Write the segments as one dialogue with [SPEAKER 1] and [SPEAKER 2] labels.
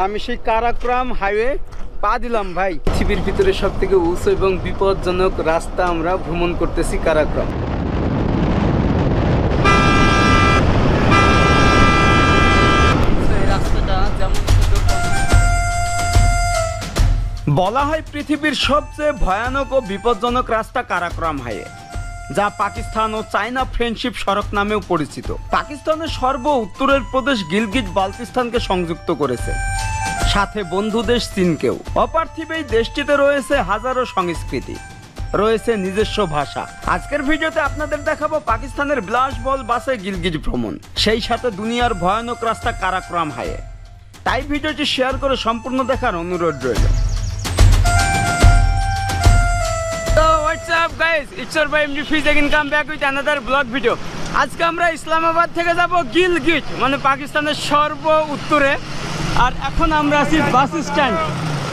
[SPEAKER 1] আমি সেই কারাকোরাম হাইওয়ে পা দিলাম ভাই। পৃথিবীর ভিতরে সবথেকে উঁচু এবং বিপজ্জনক রাস্তা আমরা ভ্রমণ করতেছি কারাকোরাম। বলা হয় পৃথিবীর সবচেয়ে ভয়ানক ও বিপজ্জনক রাস্তা কারাকোরাম হাইওয়ে, যা পাকিস্তান ও চায়না ফ্রেন্ডশিপ সড়ক নামেও পরিচিত। পাকিস্তানের সর্ব উত্তরের প্রদেশ গিলগিট বালতিস্তানকে সংযুক্ত করেছে, সাথে বন্ধু দেশ চীনকেও। অপার্থিব এই দেশটিতে রয়েছে হাজারো সংস্কৃতি, রয়েছে নিজস্ব ভাষা। আজকের ভিডিওতে আপনাদের দেখাবো পাকিস্তানের বিলাসবহুল বাসে গিলগিট ভ্রমণ, সেই সাথে দুনিয়ার ভয়ানক রাস্তা কারাকোরাম হাইওয়ে। তাই ভিডিওটি শেয়ার করে সম্পূর্ণ দেখার অনুরোধ রইল। What's up guys, it's your boy MG Fiz again, come back with another vlog video. আজকে আমরা ইসলামাবাদ থেকে যাব গিলগিট, মানে পাকিস্তানের সর্ব উত্তরে। আর এখন আমরা আছি বাস স্ট্যান্ড।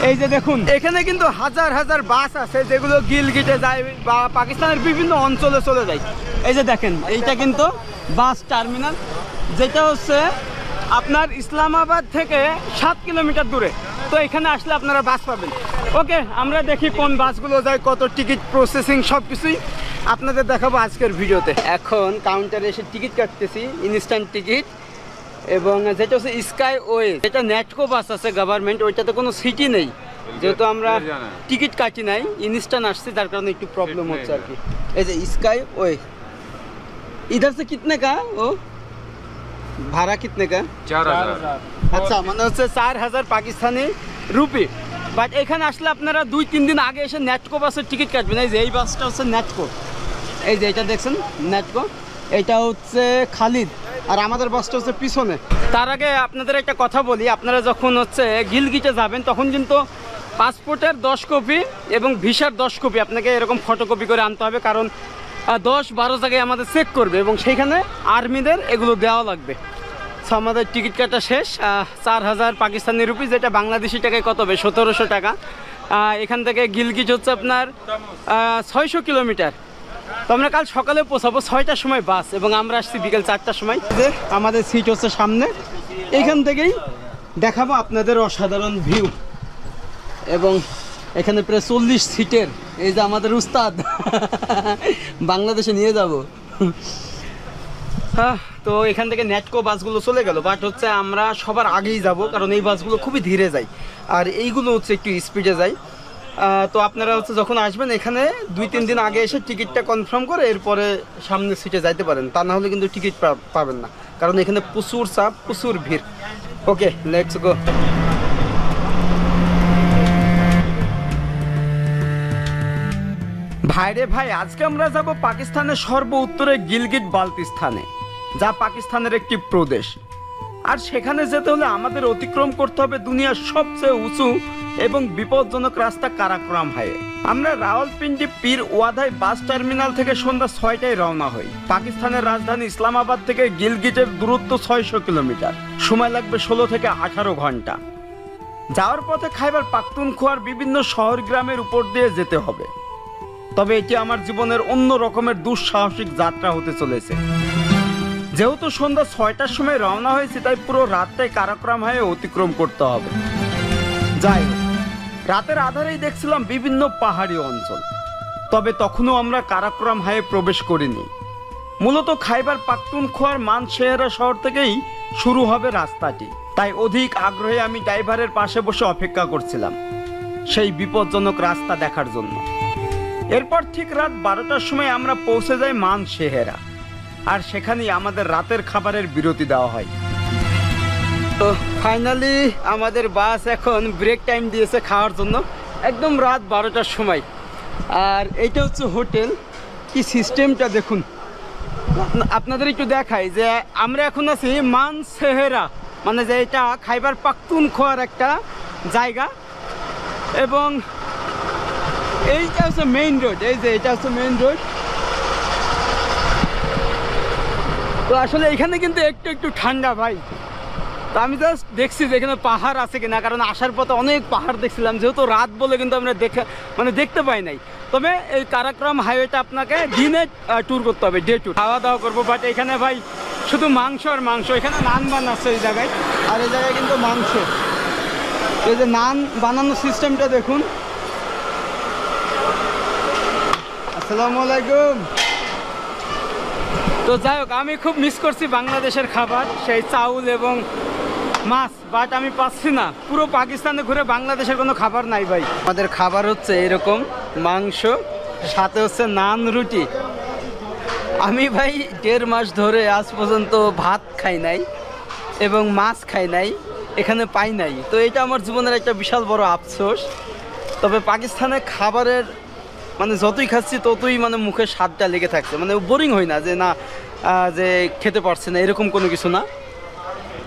[SPEAKER 1] এই যে দেখুন, এখানে কিন্তু হাজার হাজার বাস আছে যেগুলো গিলগিটে যায় বা পাকিস্তানের বিভিন্ন অঞ্চলে চলে যায়। এই যে দেখেন, এইটা কিন্তু বাস টার্মিনাল, যেটা হচ্ছে আপনার ইসলামাবাদ থেকে 7 কিলোমিটার দূরে। তো এখানে আসলে আপনারা বাস পাবেন। ওকে, আমরা দেখি কোন বাসগুলো যায়, কত টিকিট প্রসেসিং সব কিছুই আপনাদের দেখাবো আজকের ভিডিওতে। এখন কাউন্টারে এসে টিকিট কাটতেছি, ইনস্ট্যান্ট টিকিট। এবং যেটা হচ্ছে স্কাই ওয়ে, যেটা নেটকো বাস আছে গভর্নমেন্ট, ওইটাতে কোনো সিটি নেই, যেহেতু আমরা টিকিট কাটি নাই, ইনস্ট্যান্ট আসছে, যার কারণে একটু প্রবলেম হচ্ছে আর কি। এই যে স্কাই ওয়ে, ইধার সে কিতনে কা ও ভাড়া কিতনে কা? 4000। আচ্ছা, মানে হচ্ছে 4000 পাকিস্তানি রুপি। বাট এখানে আসলে আপনারা 2-3 দিন আগে এসে নেটকো বাসের টিকিট কাটবেন। এই যে এই বাসটা হচ্ছে নেটকো, এই যে এটা দেখছেন নেটকো, এটা হচ্ছে খালিদ, আর আমাদের বাসটা হচ্ছে পিছনে। তার আগে আপনাদের একটা কথা বলি, আপনারা যখন হচ্ছে গিলগিটে যাবেন তখন কিন্তু পাসপোর্টের 10 কপি এবং ভিসার 10 কপি আপনাকে এরকম ফটোকপি করে আনতে হবে, কারণ 10-12 জায়গায় আমাদের চেক করবে এবং সেইখানে আর্মিদের এগুলো দেওয়া লাগবে। সো আমাদের টিকিট কাটা শেষ। 4000 পাকিস্তানি রুপি, যেটা বাংলাদেশি টাকায় কত হবে? 1700 টাকা। এখান থেকে গিলগিট হচ্ছে আপনার 600 কিলোমিটার। তো আমরা কাল সকালে পৌঁছাবো 6টার সময় বাস, এবং আমরা আসছি বিকেল 4টার সময়। যে আমাদের সিট হচ্ছে সামনে, এখান থেকেই দেখাবো আপনাদের অসাধারণ ভিউ। এবং এখানে প্রায় 40 সিটের, এই যে আমাদের উস্তাদ বাংলাদেশে নিয়ে যাব। হ্যাঁ, তো এখান থেকে নেটকো বাসগুলো চলে গেল, বাট হচ্ছে আমরা সবার আগেই যাব, কারণ এই বাসগুলো খুবই ধীরে যায় আর এইগুলো হচ্ছে একটু স্পিডে যায়। তো আপনারা হচ্ছে যখন আসবেন এখানে 2-3 দিন আগে এসে টিকিটটা কনফার্ম করে এরপরে সামনে সিটে যাইতে পারেন, তা না হলে কিন্তু টিকিট পাবেন না, কারণ এখানে প্রচুর চাপ, প্রচুর ভিড়। ওকে, লেটস গো। ভাইরে ভাই, আজকে আমরা যাব পাকিস্তানের সর্ব উত্তরে গিলগিট বালতিস্তানে, যা পাকিস্তানের একটি প্রদেশ। আর সেখানে যেতে হলে আমাদের অতিক্রম করতে হবে দুনিয়ার সবচেয়ে উঁচু এবং বিপজ্জনক রাস্তা কারাকোরাম হাইওয়ে। আমরা রাওয়ালপিন্ডি পীর ওয়াদাই বাস টার্মিনাল থেকে সন্ধ্যা 6টায় রওনা হই। পাকিস্তানের রাজধানী ইসলামাবাদ থেকে গিলগিটের দূরত্ব 600 কিলোমিটার, সময় লাগবে 16 থেকে 18 ঘন্টা। যাওয়ার পথে খাইবার পাখতুনখোয়ার বিভিন্ন শহর গ্রামের উপর দিয়ে যেতে হবে। তবে এটি আমার জীবনের অন্য রকমের দুঃসাহসিক যাত্রা হতে চলেছে। যেহেতু সন্ধ্যা 6টার সময় রওনা হয়েছে, তাই পুরো রাতটাই কারাকোরাম হাইওয়ে অতিক্রম করতে হবে। যাই হোক, রাতের আধারেই দেখছিলাম বিভিন্ন পাহাড়ি অঞ্চল, তবে তখনও আমরা কারাকোরাম হাইওয়ে প্রবেশ করিনি। মূলত খাইবার পাখতুনখোয়ার মানশেহরা শহর থেকেই শুরু হবে রাস্তাটি, তাই অধিক আগ্রহে আমি ড্রাইভারের পাশে বসে অপেক্ষা করছিলাম সেই বিপজ্জনক রাস্তা দেখার জন্য। এরপর ঠিক রাত 12টার সময় আমরা পৌঁছে যাই মানশেহরা, আর সেখানেই আমাদের রাতের খাবারের বিরতি দেওয়া হয়। তো ফাইনালি আমাদের বাস এখন ব্রেক টাইম দিয়েছে খাওয়ার জন্য, একদম রাত 12টার সময়। আর এইটা হচ্ছে হোটেল, কি সিস্টেমটা দেখুন। আপনাদের একটু দেখাই যে আমরা এখন আছি মানশেহরা, মানে যে এটা খাইবার পাখতুনখোয়ার একটা জায়গা, এবং এইটা হচ্ছে মেইন রোড। এই যে এটা হচ্ছে মেইন রোড। তো আসলে এখানে কিন্তু একটু একটু ঠান্ডা ভাই। তো আমি জাস্ট দেখছি যে এখানে পাহাড় আছে কিনা, কারণ আসার পথে অনেক পাহাড় দেখছিলাম, যেহেতু রাত বলে কিন্তু আমরা দেখতে পাই নাই। তবে এই কারাকোরাম হাইওয়েটা আপনাকে দিনে ট্যুর করতে হবে, ডে ট্যুর। খাওয়া দাওয়া করবো, বাট এখানে ভাই শুধু মাংস আর মাংস। এখানে নান বান আছে এই জায়গায়, আর এই জায়গায় কিন্তু মাংস। এই যে নান বানানোর সিস্টেমটা দেখুন। আসসালামু আলাইকুম। তো যাই হোক, আমি খুব মিস করছি বাংলাদেশের খাবার, সেই চাউল এবং মাছ, বাট আমি পাচ্ছি না। পুরো পাকিস্তানে ঘুরে বাংলাদেশের কোনো খাবার নাই ভাই। আমাদের খাবার হচ্ছে এরকম মাংস, সাথে হচ্ছে নান, রুটি। আমি ভাই 1.5 মাস ধরে আজ পর্যন্ত ভাত খাই নাই এবং মাছ খাই নাই, এখানে পাই নাই। তো এটা আমার জীবনের একটা বিশাল বড় আফসোস। তবে পাকিস্তানে খাবারের মানে যতই খাচ্ছি ততই মানে মুখে স্বাদটা লেগে থাকছে, মানে বোরিং হয় না যে না যে খেতে পারছে না, এরকম কোনো কিছু না।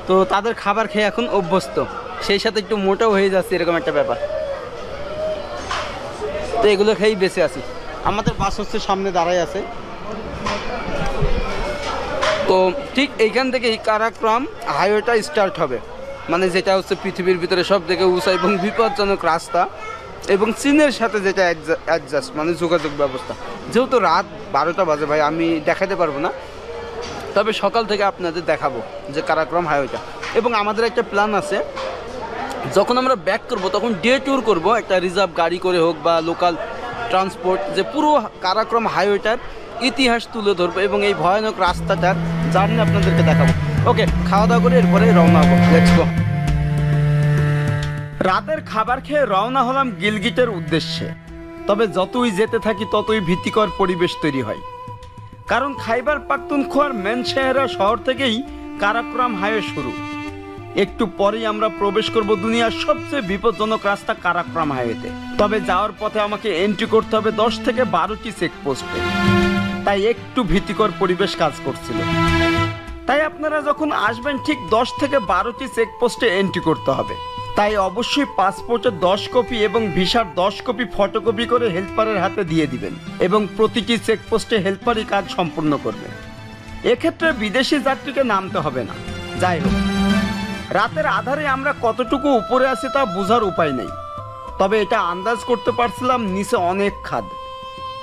[SPEAKER 1] তো তাদের খাবার খেয়ে এখন অভ্যস্ত, সেই সাথে একটু মোটাও হয়ে যাচ্ছে, এরকম একটা ব্যাপার। তো এগুলো খেয়েই বেঁচে আছি। আমাদের বাস হচ্ছে সামনে দাঁড়াই আছে। তো ঠিক এইখান থেকে এই কারাক্রম হাইওয়েটা স্টার্ট হবে, মানে যেটা হচ্ছে পৃথিবীর ভিতরে সব থেকে উঁচা এবং বিপজ্জনক রাস্তা, এবং চীনের সাথে যেটা অ্যাডজাস্ট মানে যোগাযোগ ব্যবস্থা। যেহেতু রাত 12টা বাজে ভাই, আমি দেখাতে পারবো না, তবে সকাল থেকে আপনাদের দেখাবো যে কারাক্রম হাইওয়েটা। এবং আমাদের একটা প্ল্যান আছে, যখন আমরা ব্যাক করব তখন ডে ট্যুর করব, একটা রিজার্ভ গাড়ি করে হোক বা লোকাল ট্রান্সপোর্ট, যে পুরো কারাক্রম হাইওয়েটার ইতিহাস তুলে ধরবো এবং এই ভয়ানক রাস্তাটার জার্নি আপনাদেরকে দেখাবো। ওকে, খাওয়া দাওয়া করে এরপরে রওনা হবো। Let's go. রাতের খাবার খেয়ে রওনা হলাম গিলগিটের উদ্দেশ্যে। তবে যতই যেতে থাকি ততই ভীতিকর পরিবেশ তৈরি হয়, কারণ খাইবার পাখতুনখোয়ার মেনশেহরা শহর থেকেই কারাক্রম হাইওয়ে শুরু। একটু পরেই আমরা প্রবেশ করব দুনিয়ার সবচেয়ে বিপজ্জনক রাস্তা কারাক্রম হাইওয়েতে। তবে যাওয়ার পথে আমাকে এন্ট্রি করতে হবে 10 থেকে 12টি চেকপোস্টে, তাই একটু ভীতিকর পরিবেশ কাজ করছিল। তাই আপনারা যখন আসবেন ঠিক 10 থেকে 12টি চেকপোস্টে এন্ট্রি করতে হবে। তাই অবশ্যই পাসপোর্টের 10 কপি এবং ভিসার 10 কপি ফটোকপি করে হেল্পারের হাতে দিয়ে দিবেন, এবং প্রতিটি চেকপোস্টে হেল্পারই কাজ সম্পূর্ণ করবে। এক্ষেত্রে বিদেশি যাত্রীকে নামতে হবে না। যাই হোক, রাতের আধারে আমরা কতটুকু উপরে আছি তা বোঝার উপায় নেই, তবে এটা আন্দাজ করতে পারছিলাম নিচে অনেক খাদ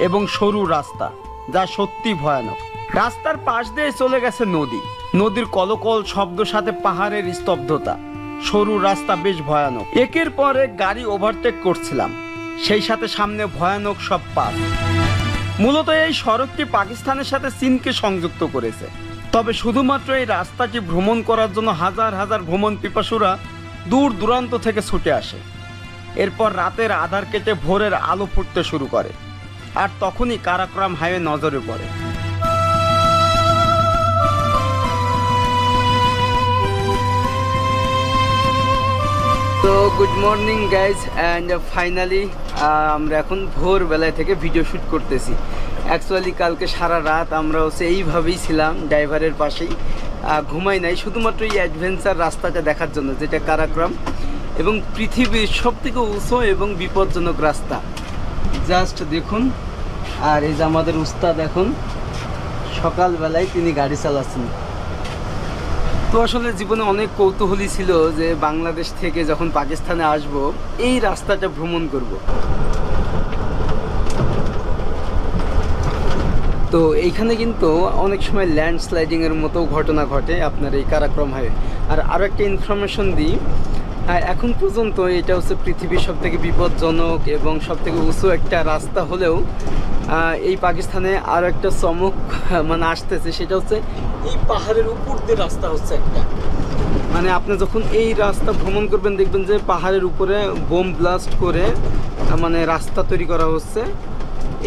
[SPEAKER 1] এবং সরু রাস্তা, যা সত্যি ভয়ানক। রাস্তার পাশ দিয়ে চলে গেছে নদী, নদীর কলকল শব্দ সাথে পাহাড়ের স্তব্ধতা। সরু রাস্তা বেশ ভয়ানক। একের পর এক গাড়ি ওভারটেক করছিলাম, সেই সাথে সামনে ভয়ানক সব পাস। মূলত এই সড়কটি পাকিস্তানের সাথে চীনকে সংযুক্ত করেছে। তবে শুধুমাত্র এই রাস্তাটি ভ্রমণ করার জন্য হাজার হাজার ভ্রমণ পিপাসুরা দূর দূরান্ত থেকে ছুটে আসে। এরপর রাতের আধার কেটে ভোরের আলো ফুটতে শুরু করে, আর তখনই কারাক্রম হাইওয়ে নজরে পড়ে। তো good morning guys, and finally আমরা এখন ভোরবেলায় থেকে ভিডিও শ্যুট করতেছি। অ্যাকচুয়ালি কালকে সারা রাত আমরা হচ্ছে এইভাবেই ছিলাম ড্রাইভারের পাশেই, ঘুমাই নাই, শুধুমাত্র এই অ্যাডভেঞ্চার রাস্তাটা দেখার জন্য, যেটা কারাক্রম এবং পৃথিবীর সবথেকে উঁচু এবং বিপজ্জনক রাস্তা। জাস্ট দেখুন। আর এই যে আমাদের উস্তাদ এখন সকালবেলায় তিনি গাড়ি চালাচ্ছেন। তো আসলে জীবনে অনেক কৌতূহলী ছিল যে বাংলাদেশ থেকে যখন পাকিস্তানে আসব এই রাস্তাটা ভ্রমণ করব। তো এইখানে কিন্তু অনেক সময় ল্যান্ডস্লাইডিংয়ের মতো ঘটনা ঘটে আপনার এই কারাক্রম হাইওয়ে। আর আরও একটা ইনফরমেশন দিই, এখন পর্যন্ত এটা হচ্ছে পৃথিবীর সবথেকে বিপজ্জনক এবং সবথেকে উঁচু একটা রাস্তা হলেও এই পাকিস্তানে আরও একটা চমক মানে আসতেছে, সেটা হচ্ছে এই পাহাড়ের উপর দিয়ে রাস্তা হচ্ছে একটা। মানে আপনি যখন এই রাস্তা ভ্রমণ করবেন দেখবেন যে পাহাড়ের উপরে বোম ব্লাস্ট করে মানে রাস্তা তৈরি করা হচ্ছে।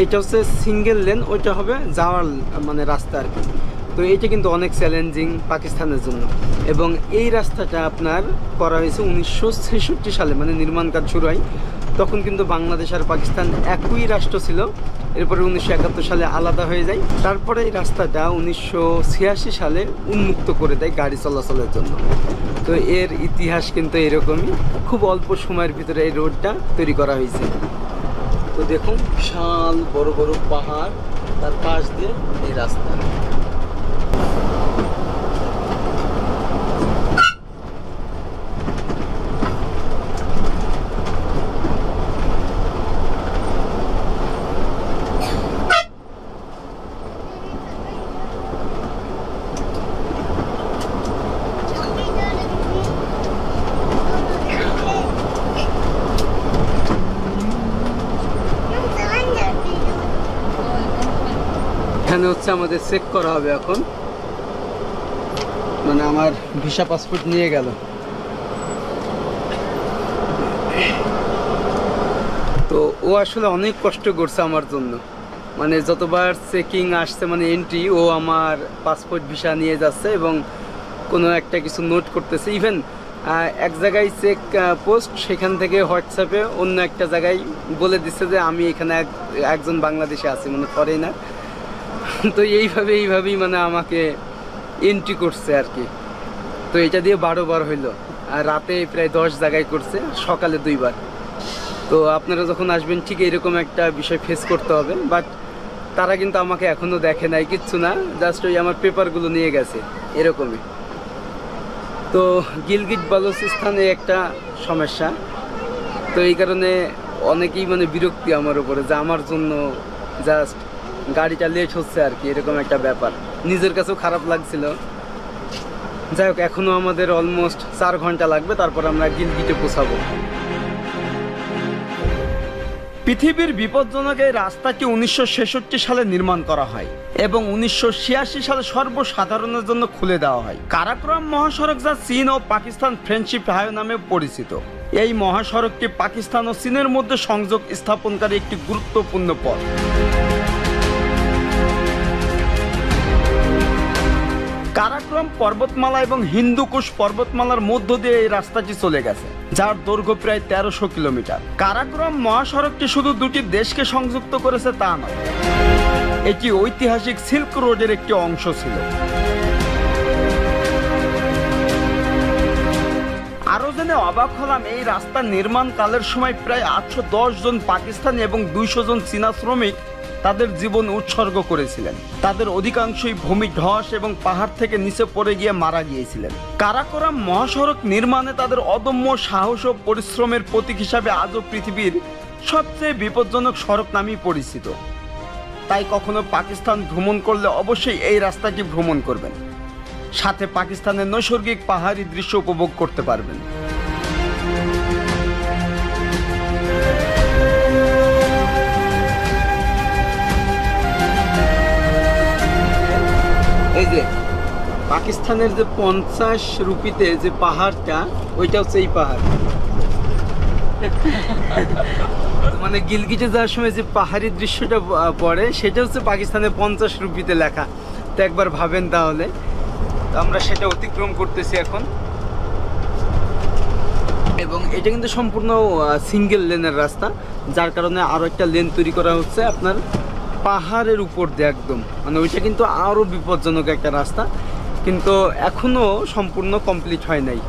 [SPEAKER 1] এটা হচ্ছে সিঙ্গেল লেন, ওইটা হবে যাওয়ার মানে রাস্তা আর কি। তো এইটা কিন্তু অনেক চ্যালেঞ্জিং পাকিস্তানের জন্য। এবং এই রাস্তাটা আপনার করা হয়েছে 1966 সালে, মানে নির্মাণ কাজ শুরু হয় তখন কিন্তু বাংলাদেশ আর পাকিস্তান একই রাষ্ট্র ছিল। এরপরে 1971 সালে আলাদা হয়ে যায়। তারপরে এই রাস্তাটা 1986 সালে উন্মুক্ত করে দেয় গাড়ি চলাচলের জন্য। তো এর ইতিহাস কিন্তু এরকমই, খুব অল্প সময়ের ভিতরে এই রোডটা তৈরি করা হয়েছে। তো দেখুন বিশাল বড় বড় পাহাড়, তার পাশ দিয়ে এই রাস্তা। এখানে হচ্ছে আমাদের চেক করা হবে এখন, মানে আমার ভিসা পাসপোর্ট নিয়ে গেল। তো ও আসলে অনেক কষ্ট করছে আমার জন্য, মানে যতবার চেকিং আসছে মানে এন্ট্রি, ও আমার পাসপোর্ট ভিসা নিয়ে যাচ্ছে এবং কোনো একটা কিছু নোট করতেছে। ইভেন এক জায়গায় চেক পোস্ট, সেখান থেকে হোয়াটসঅ্যাপে অন্য একটা জায়গায় বলে দিচ্ছে যে আমি এখানে একজন বাংলাদেশে আছি, মানে ফরেনার। তো এইভাবেই মানে আমাকে এন্ট্রি করছে আর কি। তো এটা দিয়ে 12 বার হইলো, আর রাতে প্রায় 10 জায়গায় করছে, সকালে 2 বার। তো আপনারা যখন আসবেন ঠিক এরকম একটা বিষয় ফেস করতে হবে। বাট তারা কিন্তু আমাকে এখনও দেখে নাই, কিচ্ছু না, জাস্ট ওই আমার পেপারগুলো নিয়ে গেছে এরকমই। তো গিলগিট বালুচিস্তানে একটা সমস্যা, তো এই কারণে অনেকেই মানে বিরক্তি আমার উপরে, যে আমার জন্য জাস্ট গাড়িটা লেট হচ্ছে আর কি, এরকম একটা ব্যাপার। নিজের কাছেও খারাপ লাগছিল। যাই হোক, এখনও আমাদের অলমোস্ট 4 ঘন্টা লাগবে, তারপর আমরা গিলগিটে পৌঁছাবো। পৃথিবীর বিপজ্জনক এই রাস্তাটি 1966 সালে নির্মাণ করা হয় এবং 1986 সালে সর্বসাধারণের জন্য খুলে দেওয়া হয়। কারাকোরাম মহাসড়ক, যা চীন ও পাকিস্তান ফ্রেন্ডশিপ হাইওয়ে নামে পরিচিত। এই মহাসড়কটি পাকিস্তান ও চীনের মধ্যে সংযোগ স্থাপনকারী একটি গুরুত্বপূর্ণ পথ। কারাকোরাম পর্বতমালা এবং হিন্দুকুশ পর্বতমালার মধ্য দিয়ে এই রাস্তাটি চলে গেছে, যার দৈর্ঘ্য প্রায় 1300 কিলোমিটার। কারাকোরাম মহাসড়কটি শুধু দুটি দেশকে সংযুক্ত করেছে তা নয়, এটি ঐতিহাসিক সিল্ক রোডের একটি অংশ ছিল। আরো জেনে অবাক হলাম, এই রাস্তা নির্মাণ কালের সময় প্রায় 810 জন পাকিস্তানি এবং 200 জন চীনা শ্রমিক তাদের জীবন উৎসর্গ করেছিলেন। তাদের অধিকাংশই ভূমি ধস এবং পাহাড় থেকে নিচে পড়ে গিয়ে মারা গিয়েছিলেন। কারাকোরাম মহাসড়ক নির্মাণে তাদের অদম্য সাহস ও পরিশ্রমের প্রতীক হিসাবে আজও পৃথিবীর সবচেয়ে বিপজ্জনক সড়ক নামেই পরিচিত। তাই কখনো পাকিস্তান ভ্রমণ করলে অবশ্যই এই রাস্তাটি ভ্রমণ করবেন, সাথে পাকিস্তানের নৈসর্গিক পাহাড়ি দৃশ্য উপভোগ করতে পারবেন। এই যে পাকিস্তানের যে 50 রুপিতে যে পাহাড়টা, ওইটা হচ্ছে এই পাহাড়। মানে গিলগিটে যাওয়ার সময় যে পাহাড়ি দৃশ্যটা পড়ে, সেটা হচ্ছে পাকিস্তানের 50 রুপিতে লেখা। তো একবার ভাবেন তাহলে। তো আমরা সেটা অতিক্রম করতেছি এখন, এবং এটা কিন্তু সম্পূর্ণ সিঙ্গেল লেনের রাস্তা, যার কারণে আরও একটা লেন তৈরি করা হচ্ছে আপনার পাহাড়ের উপর দিয়ে একদম। মানে ওইটা কিন্তু আরও বিপজ্জনক একটা রাস্তা, কিন্তু এখনও সম্পূর্ণ কমপ্লিট হয় নাই।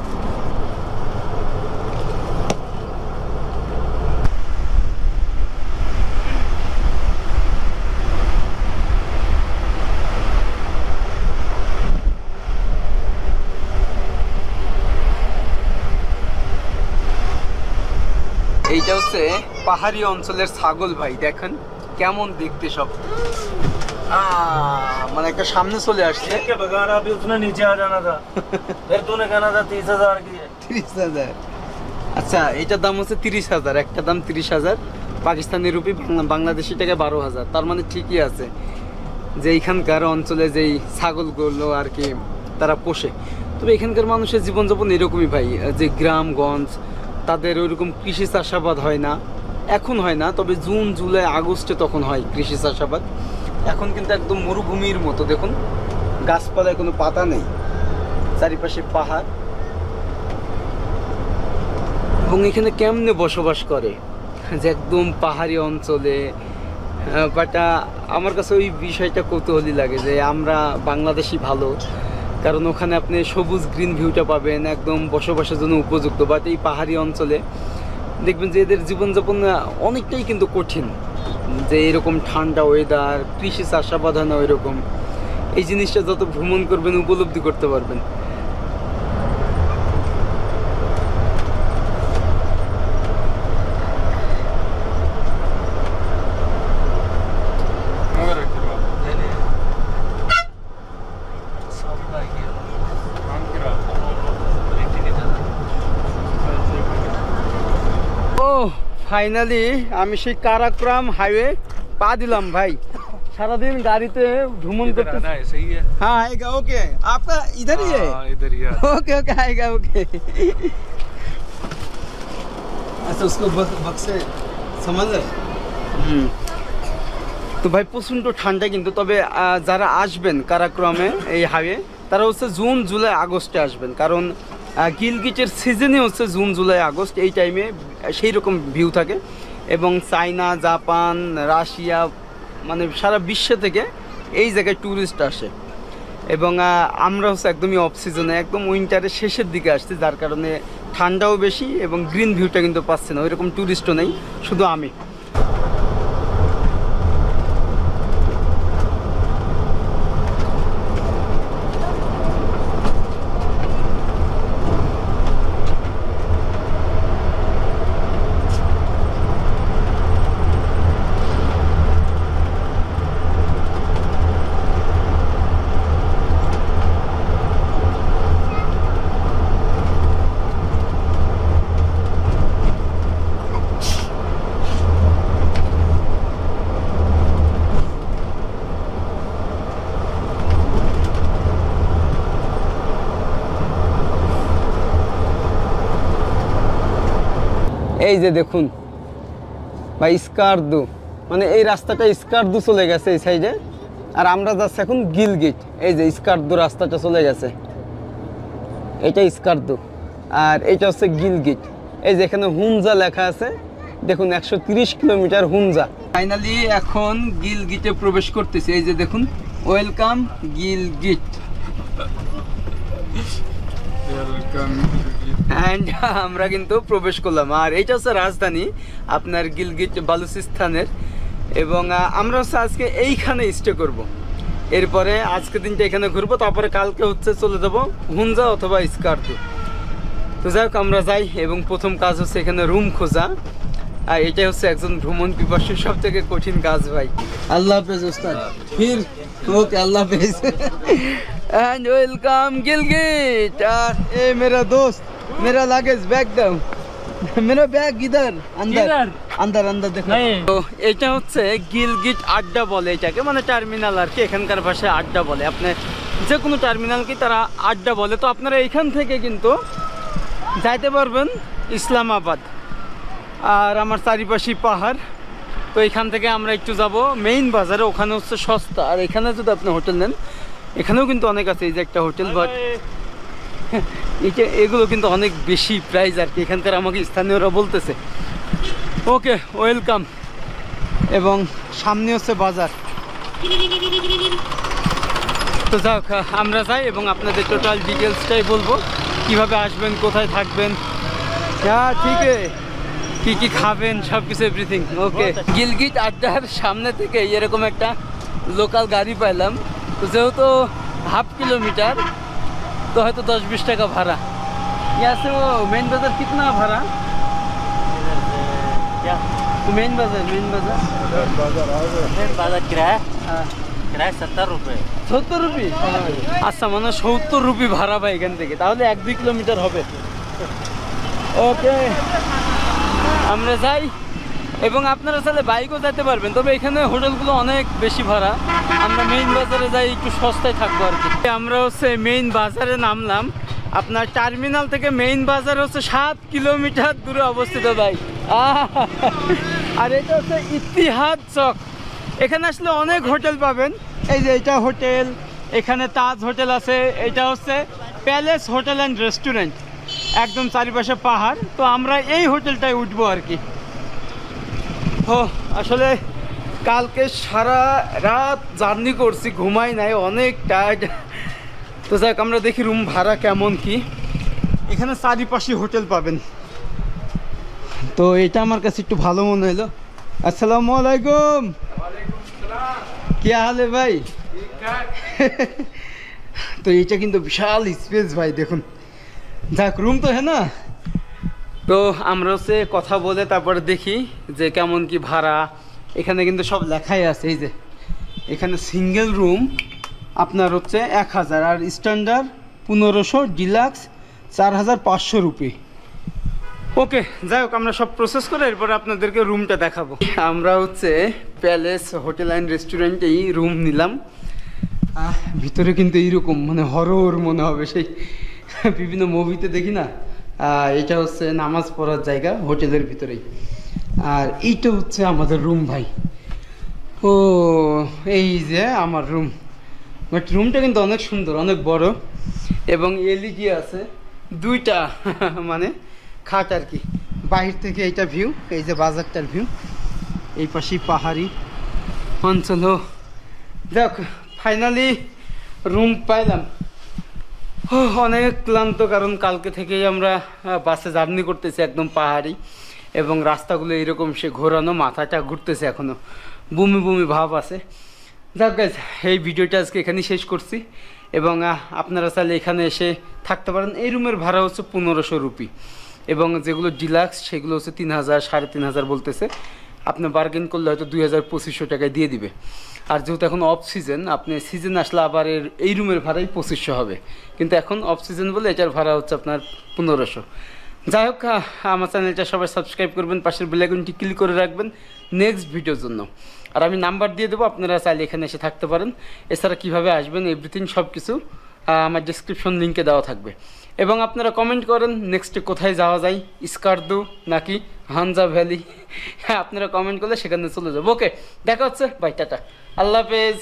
[SPEAKER 1] এইটা হচ্ছে পাহাড়ি অঞ্চলের ছাগল ভাই, দেখেন কেমন দেখতে সব। মানে একটা সামনে চলে আসছে। নিচে আ জানা থা, ফির তूने कहना था 30,000 की। 30,000, আচ্ছা এটার দাম হচ্ছে 30,000, একটা দাম 30,000 পাকিস্তানি রুপি, বাংলাদেশি টাকা 12,000। তার মানে ঠিকই আছে যে এখানকার অঞ্চলে যেই ছাগলগুলো আর কি তারা পোষে। তবে এখানকার মানুষের জীবনযাপন এরকমই ভাই, যে গ্রামগঞ্জ, তাদের ওইরকম কৃষি চাষাবাদ হয় না, এখন হয় না, তবে জুন জুলাই আগস্টে তখন হয় কৃষি চাষাবাদ। এখন কিন্তু একদম মরুভূমির মতো, দেখুন গাছপালায় কোনো পাতা নেই, চারিপাশে পাহাড়। এবং এখানে কেমনে বসবাস করে, যে একদম পাহাড়ি অঞ্চলে। বাট আমার কাছে ওই বিষয়টা কৌতূহলী লাগে যে আমরা বাংলাদেশি ভালো, কারণ ওখানে আপনি সবুজ গ্রিন ভিউটা পাবেন, একদম বসবাসের জন্য উপযুক্ত। বাট এই পাহাড়ি অঞ্চলে দেখবেন যে এদের জীবনযাপন অনেকটাই কিন্তু কঠিন, যে এরকম ঠান্ডা ওয়েদার, কৃষি চাষাবাদ হয় না ওইরকম। এই জিনিসটা যত ভ্রমণ করবেন উপলব্ধি করতে পারবেন। ফাইনালি আমি সেই কারাকোরাম হাইওয়ে পা দিলাম ভাই। सारा दिन गाड़ी पे घूमन करते
[SPEAKER 2] है, सही है।
[SPEAKER 1] हाँ आएगा। ओके आपका इधर ही है?
[SPEAKER 2] इधर ही है।
[SPEAKER 1] ओके ओके आएगा। ओके अच्छा उसको बक्स से समझ ले। তো ভাই প্রচণ্ড ঠান্ডা কিন্তু, তবে যারা আসবেন কারাক্রমে এই হাইওয়ে তারা হচ্ছে জুন জুলাই আগস্টে আসবেন, কারণ গিলগিটের সিজনই হচ্ছে জুন জুলাই আগস্ট, এই টাইমে সেই রকম ভিউ থাকে। এবং চায়না, জাপান, রাশিয়া মানে সারা বিশ্ব থেকে এই জায়গায় ট্যুরিস্ট আসে। এবং আমরা হচ্ছে একদমই অফ সিজনে, একদম উইন্টারের শেষের দিকে আসছি, যার কারণে ঠান্ডাও বেশি এবং গ্রিন ভিউটা কিন্তু পাচ্ছে না, ওইরকম ট্যুরিস্টও নেই, শুধু আমি। এই যে দেখুন ভাই স্কারদু, মানে এই রাস্তাটা স্কারদু চলে গেছে এই সাইডে, আর আমরা যাচ্ছি এখন গিলগিট। এই যে স্কারদু রাস্তাটা চলে গেছে, এটা স্কারদু আর এটা হচ্ছে গিলগিট। এই যে এখানে হুমজা লেখা আছে, দেখুন 130 কিলোমিটার হুমজা। ফাইনালি এখন গিলগিটে প্রবেশ করতেছি। এই যে দেখুন ওয়েলকাম গিলগিট। অ্যান্ড আমরা কিন্তু প্রবেশ করলাম, আর এইটা হচ্ছে রাজধানী আপনার গিলগিট বালুচিস্তানের। এবং আমরা হচ্ছে আজকে এইখানে স্টে করব, এরপরে আজকে দিনটা এখানে ঘুরবো, তারপরে কালকে হচ্ছে চলে যাব হুমজা অথবা স্কারদু। তো যাই হোক আমরা যাই, এবং প্রথম কাজ হচ্ছে এখানে রুম খোঁজা, আর এটাই হচ্ছে একজন ভ্রমণ পিপাসুর সব থেকে কঠিন কাজ ভাই। আল্লাহ হাফেজ ওস্তাদ, ফির ওকে আল্লাহ হাফেজ। And welcome Gilgit. ए मेरा दोस्त, मेरा लगेज बैग दो, मेरा बैग इधर अंदर अंदर अंदर देखो। তো এটা হচ্ছে গিলগিট আড্ডা বলে এটাকে, মানে টার্মিনাল আর কি, এখানকার ভাষায় আড্ডা বলে। আপনি যে কোনো টার্মিনালকে তারা আড্ডা বলে। তো আপনারা এইখান থেকে কিন্তু যাইতে পারবেন ইসলামাবাদ, আর আমার চারিপাশে পাহাড়। তো এখান থেকে আমরা একটু যাব মেইন বাজারে, ওখানে হচ্ছে সস্তা, আর এখানে যদি আপনি হোটেল নেন এখানেও কিন্তু অনেক আছে। এই যে একটা হোটেল, বাট এটা এগুলো কিন্তু অনেক বেশি প্রাইস আর কি, এখানকার আমাকে স্থানীয়রা বলতেছে। Okay welcome. এবং সামনে হচ্ছে বাজার। তো যাক আমরা যাই এবং আপনাদের টোটাল ডিটেলসটাই বলবো, কিভাবে আসবেন, কোথায় থাকবেন, হ্যাঁ ঠিক আছে, কি কি খাবেন, সব কিছু এভরিথিং। ওকে গিলগিট আড্ডার সামনে থেকে এরকম একটা লোকাল গাড়ি পাইলাম। তো যেহেতু हाफ किलोमीटर तो है तो 10-20 টাকা भाड़ा। यहाँ से वो मेन बाजार कितना भाड़ा? क्या मेन बाजार किराया? किराया 70 रुपये। 70 रुपये? अच्छा মানে 70 रुपये भाड़ा ভাই এখান থেকে, তাহলে 1-2 কিলোমিটার হবে। ওকে আমরা যাই, এবং আপনারা চাইলে বাইকও যেতে পারবেন, তবে এখানে হোটেলগুলো অনেক বেশি ভাড়া। আমরা মেইন বাজারে যাই, একটু সস্তায় থাকবো আর কি। আমরা হচ্ছে মেইন বাজারে নামলাম। আপনার টার্মিনাল থেকে মেইন বাজার হচ্ছে 7 কিলোমিটার দূরে অবস্থিত ভাই। আর এটা হচ্ছে ইতিহাদ চক। এখানে আসলে অনেক হোটেল পাবেন। এই যে এটা হোটেল, এখানে তাজ হোটেল আছে, এটা হচ্ছে প্যালেস হোটেল অ্যান্ড রেস্টুরেন্ট, একদম চারিপাশে পাহাড়। তো আমরা এই হোটেলটায় উঠবো আর কি। ও আসলে কালকে সারা রাত জার্নি করছি, ঘুমাই নাই, অনেক টায়ার্ড। তো যাক আমরা দেখি রুম ভাড়া কেমন কি। এখানে চারিপাশে হোটেল পাবেন, তো এটা আমার কাছে একটু ভালো মনে হলো। আসসালামু আলাইকুম। কি হাল ভাই? তো এটা কিন্তু বিশাল স্পেস ভাই, দেখুন। যাক রুম তো হ্যাঁ না। তো আমরা হচ্ছে কথা বলে তারপরে দেখি যে কেমন কি ভাড়া। এখানে কিন্তু সব লেখাই আছে। এই যে এখানে সিঙ্গেল রুম আপনার হচ্ছে 1000, আর স্ট্যান্ডার্ড 1500, ডিলাক্স 4500 রুপি। ওকে, যাই হোক, আমরা সব প্রসেস করে এরপরে আপনাদেরকে রুমটা দেখাবো। আমরা হচ্ছে প্যালেস হোটেল অ্যান্ড রেস্টুরেন্টেই রুম নিলাম। ভিতরে কিন্তু এইরকম মানে হরর মনে হবে, সেই বিভিন্ন মুভিতে দেখি না। এটা হচ্ছে নামাজ পড়ার জায়গা হোটেলের ভিতরেই। আর এইটা হচ্ছে আমাদের রুম ভাই। ও এই যে আমার রুম, বাট রুমটা কিন্তু অনেক সুন্দর, অনেক বড়, এবং এলইডি আছে দুইটা মানে খাট আর কি। বাহির থেকে এইটা ভিউ, এই যে বাজারটার ভিউ, এই পাশেই পাহাড়ি অঞ্চল। দেখ ফাইনালি রুম পাইলাম। অনেক ক্লান্ত, কারণ কালকে থেকেই আমরা বাসে জার্নি করতেছি একদম পাহাড়ি, এবং রাস্তাগুলো এরকম সে ঘোরানো, মাথাটা ঘুরতেছে, এখনও বমি বমি ভাব আছে। যাক গাইজ, এই ভিডিওটা আজকে এখানেই শেষ করছি, এবং আপনারা চাইলে এখানে এসে থাকতে পারেন। এই রুমের ভাড়া হচ্ছে 1500 রুপি, এবং যেগুলো ডিলাক্স সেগুলো হচ্ছে 3000 3500 বলতেছে। আপনি বার্গেন করলে হয়তো 2000-2500 টাকায় দিয়ে দিবে। আর যেহেতু এখন অফ সিজন, আপনি সিজন আসলে আবার এই রুমের ভাড়াই 2500 হবে, কিন্তু এখন অফ সিজন বলে এটার ভাড়া হচ্ছে আপনার 1500। যাই হোক, আমার চ্যানেলটা সবাই সাবস্ক্রাইব করবেন, পাশের বেল আইকনটি ক্লিক করে রাখবেন নেক্সট ভিডিওর জন্য। আর আমি নাম্বার দিয়ে দেবো, আপনারা চাইলে এখানে এসে থাকতে পারেন। এছাড়া কীভাবে আসবেন এভরিথিং সব কিছু আমার ডিসক্রিপশন লিঙ্কে দেওয়া থাকবে। এবং আপনারা কমেন্ট করেন নেক্সটে কোথায় যাওয়া যায়, স্কার্দু নাকি হানজা ভ্যালি। হ্যাঁ, আপনারা কমেন্ট করলে সেখানে চলে যাবো। ওকে, দেখা হচ্ছে, বাই, টাটা, আল্লাহ হাফেজ।